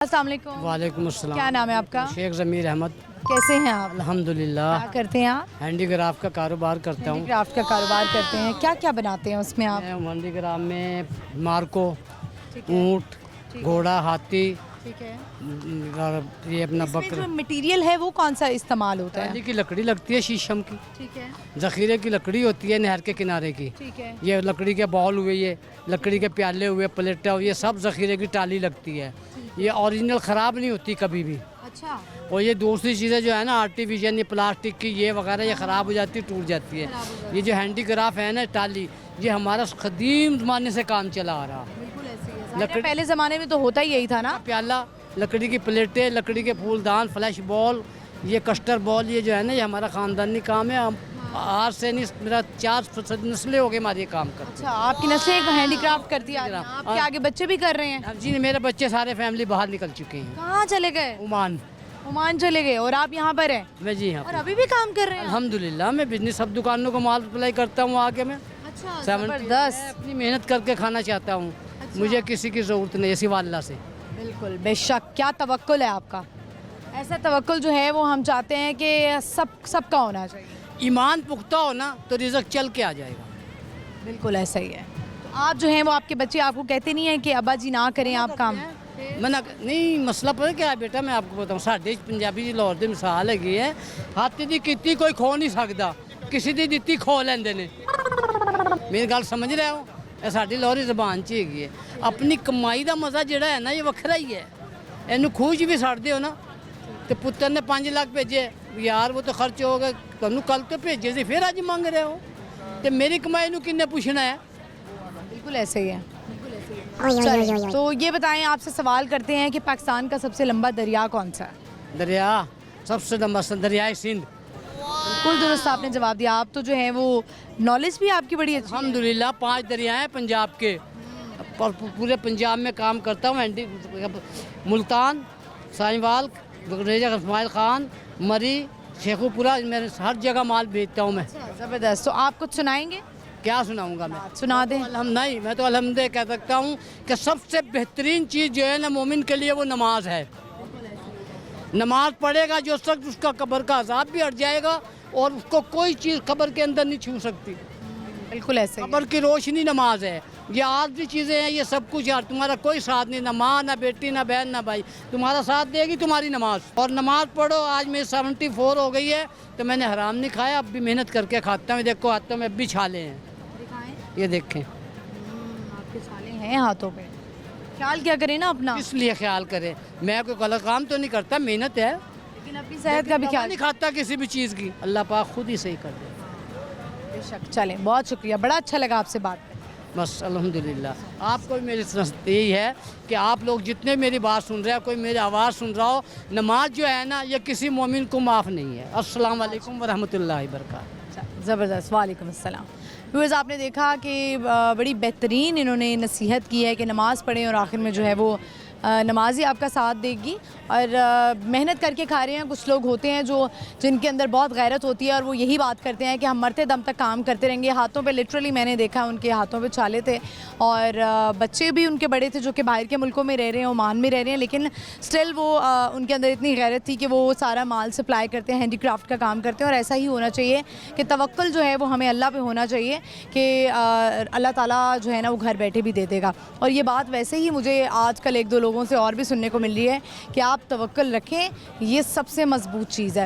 अस्सलाम वालेकुम। वालेकुम अस्सलाम। क्या नाम है आपका? शेख ज़मीर अहमद। कैसे हैं आप? अल्हम्दुलिल्लाह। क्या करते हैं आप? हैंडीक्राफ्ट का कारोबार करता हूँ। क्राफ्ट का कारोबार करते हैं। क्या क्या बनाते हैं उसमें आप? मैं हैंडीक्राफ्ट में मार्को, ठीक है। ऊँट, ठीक है। घोड़ा, हाथी ठीक है। और ये अपना इसमें जो बकरा। मटेरियल है वो कौन सा इस्तेमाल होता टाली है? की लकड़ी लगती है, शीशम की ठीक है। ज़ख़ीरे की लकड़ी होती है, नहर के किनारे की। ठीक है। ये लकड़ी के बॉल हुए, ये लकड़ी के प्याले हुए, प्लेटें हुई, ये सब ज़ख़ीरे की टाली लगती है। ये ओरिजिनल ख़राब नहीं होती कभी भी। अच्छा। और ये दूसरी चीज़ें जो है ना आर्टिफिशियल, ये प्लास्टिक की ये वगैरह ये ख़राब हो जाती है, टूट जाती है। ये जो हैंडीक्राफ्ट है ना टाली, ये हमारा क़दीम ज़माने से काम चला आ रहा। बिल्कुल ऐसे ही है। लकड़ी- पहले ज़माने में तो होता ही यही था ना। प्याला, लकड़ी की प्लेटें, लकड़ी के फूलदान, फ्लैश बॉल, ये कस्टर बॉल, ये जो है ना ये हमारा ख़ानदानी काम है। हम आज से नहीं, मेरा 4 नस्लें हो गए हमारे ये काम करते अच्छा, आपकी नस्लें हैंडीक्राफ्ट करती आ रही हैं। हाँ। आपके आगे बच्चे भी कर रहे हैं? हैं। जी मेरे बच्चे सारे फैमिली बाहर निकल चुके हैं, कहाँ चले गए? ओमान ओमान चले गए और आप यहाँ पर हैं? में। जी हाँ, और अभी भी काम कर रहे हैं? अल्हम्दुलिल्लाह। मैं बिजनेस सब दुकानों को माल सप्लाई करता हूँ आके मैं। अच्छा, 70 जबरदस्त। मैं अपनी मेहनत करके खाना चाहता हूँ। अच्छा। मुझे किसी की ज़रूरत नहीं है सिवा अल्लाह से। बिल्कुल, बेशक। क्या तवक्कुल है आपका? ऐसा तवक्कुल जो है वो हम चाहते हैं कि सबका होना चाहिए। ईमान पुख्ता हो ना तो रिज़्क चल के आ जाएगा। बिल्कुल ऐसा ही है। तो आप जो हैं वो आपके बच्चे आपको कहते नहीं हैं कि अब्बा जी ना करें आप काम? मना नहीं, मसला पता क्या है बेटा, मैं आपको बताऊँ, साढ़े पंजाबी जी लाहौर की मिसाल हैगी है, हाथी दी कीती कोई खो नहीं सकता, किसी दी दित्ती खो लेंदे ने। मेरी गल समझ रहे हो? ਇਹ ਸਾਡੀ ਲਾਹੌਰੀ ਜ਼ਬਾਨ 'ਚ ਹੈਗੀ ਹੈ। ਆਪਣੀ ਕਮਾਈ ਦਾ ਮਜ਼ਾ ਜਿਹੜਾ ਹੈ ਨਾ ਇਹ ਵੱਖਰਾ ਹੀ ਹੈ। ਇਹਨੂੰ ਖੂਹ 'ਚ ਵੀ ਛੱਡਦੇ ਹੋ ਨਾ ਤੇ ਪੁੱਤਰ ਨੇ 5 ਲੱਖ ਭੇਜੇ, ਯਾਰ ਉਹ ਤਾਂ ਖਰਚ ਹੋ ਗਏ, ਤੁਹਾਨੂੰ ਕੱਲ ਤੋਂ ਭੇਜੇ ਸੀ ਫਿਰ ਅੱਜ ਮੰਗ ਰਹੇ ਹੋ ਤੇ ਮੇਰੀ ਕਮਾਈ ਨੂੰ ਕਿੰਨੇ ਪੁੱਛਣਾ है? बिल्कुल ऐसे ही है। चलिए, तो ये बताएं, आपसे सवाल करते हैं कि पाकिस्तान का सबसे लंबा दरिया कौन सा है? दरिया सबसे लंबा दरियाए सिंध। बिल्कुल दुरुस्त आपने जवाब दिया। आप तो जो है वो नॉलेज भी आपकी बड़ी अच्छी है। अल्हम्दुलिल्लाह 5 दरिया हैं पंजाब के, पर पूरे पंजाब में काम करता हूँ। मुल्तान, साहिवाल, रेजा इस्माइल खान, मरी, शेखुपुरा, मैं हर जगह माल भेजता हूँ मैं। ज़बरदस्त। तो आप कुछ सुनाएंगे? क्या सुनाऊंगा मैं? सुना दें। नहीं, मैं तो अल्हम्दुलिल्लाह कह सकता हूँ कि सबसे बेहतरीन चीज़ जो है ना मोमिन के लिए वो नमाज है। नमाज पढ़ेगा जो शख्स, उसका कब्र का अजाब भी हट जाएगा और उसको कोई चीज़ कब्र के अंदर नहीं छू सकती। बिल्कुल ऐसे ही है। कब्र की रोशनी नमाज है। ये आरती चीज़ें हैं, ये सब कुछ यार, तुम्हारा कोई साथ नहीं, ना माँ ना बेटी ना बहन ना भाई, तुम्हारा साथ देगी तुम्हारी नमाज। और नमाज पढ़ो। आज मेरी 74 हो गई है तो मैंने हराम नहीं खाया, अब भी मेहनत करके खाता हूँ। देखो हाथों में अब भी छाले हैं, ये देखें। आपके छाले हैं हाथों पे। ख्याल क्या करें ना अपना। किस लिए ख्याल करें? मैं कोई गलत काम तो नहीं करता, मेहनत है। लेकिन अपनी सेहत का भी दवा ख्याल। नहीं खाता किसी भी चीज़ की, अल्लाह पाक खुद ही सही कर दे। बेशक। चलें, बहुत शुक्रिया, बड़ा अच्छा लगा आपसे बात करके। बस अल्हम्दुलिल्लाह। आपको भी मेरी समझ यही है कि आप लोग जितने मेरी बात सुन रहे हैं, कोई मेरी आवाज़ सुन रहा हो, नमाज जो है ना ये किसी मोमिन को माफ़ नहीं है। अस्सलाम वालेकुम वरहमतुल्लाहि वबरकातुहू। ज़बरदस्त। वालेकुम अस्सलाम। व्यूअर्स, आपने देखा कि बड़ी बेहतरीन इन्होंने नसीहत की है कि नमाज़ पढ़ें और आखिर में जो है वो नमाज ही आपका साथ देगी। और मेहनत करके खा रहे हैं। कुछ लोग होते हैं जो जिनके अंदर बहुत गैरत होती है और वो यही बात करते हैं कि हम मरते दम तक काम करते रहेंगे। हाथों पे लिटरली मैंने देखा उनके हाथों पे छाले थे और बच्चे भी उनके बड़े थे जो कि बाहर के मुल्कों में रह रहे हैं, ओमान में रह रहे हैं, लेकिन स्टिल वो उनके अंदर इतनी गैरत थी कि वो सारा माल सप्लाई करते हैं, हैंडीक्राफ्ट का काम करते हैं। और ऐसा ही होना चाहिए कि तवक्कुल जो है वो हमें अल्लाह पे होना चाहिए कि अल्लाह ताला जो है ना वो घर बैठे भी दे देगा। और ये बात वैसे ही मुझे आजकल 1-2 लोगों से और भी सुनने को मिल रही है कि आप तवक्कुल रखें, ये सबसे मजबूत चीज़ है।